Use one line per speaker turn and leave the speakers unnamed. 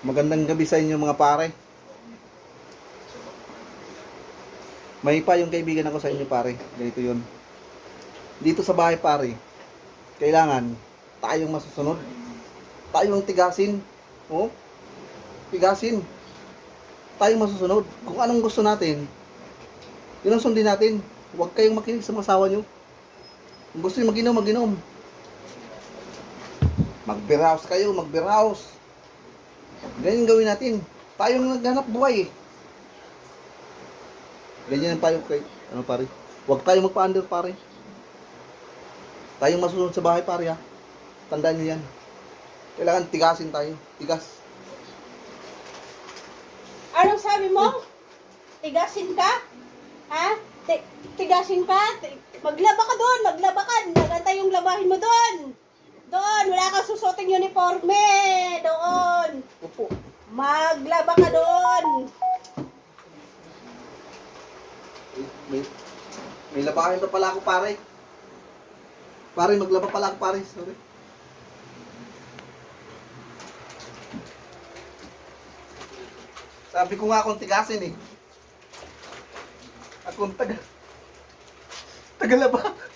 Magandang gabi sa inyo mga pare. May pa yung kaibigan ako sa inyo pare. Ganito yun. Dito sa bahay pare, kailangan tayong masusunod. Tayong tigasin. Oh, tigasin. Tayong masusunod. Kung anong gusto natin, yun ang sundin natin. Huwag kayong makinig sa mga asawa nyo. Kung gusto nyo mag-inom, mag-inom. Mag-beerhouse kayo, mag-beerhouse. Ganyan gawin natin. Tayong naghanap buhay eh. Ganyan tayo kay, ano pare. Huwag tayong magpa-under pare. Tayong masusunod sa bahay pare ha. Tandaan nyo yan. Kailangan tigasin tayo. Tigas.
Anong sabi mo? Tigasin ka? Ha? Tigasin ka? Maglaba ka doon, maglaba ka. Nagantay yung labahin mo doon. Doon, wala kang susuting uniforme. Doon.
Upo.
Maglaba ka doon.
May labahin pa pala ako pare. Pare, maglaba pala ako pare. Sorry. Sabi ko nga akong tigasin eh. Akong tagalaba.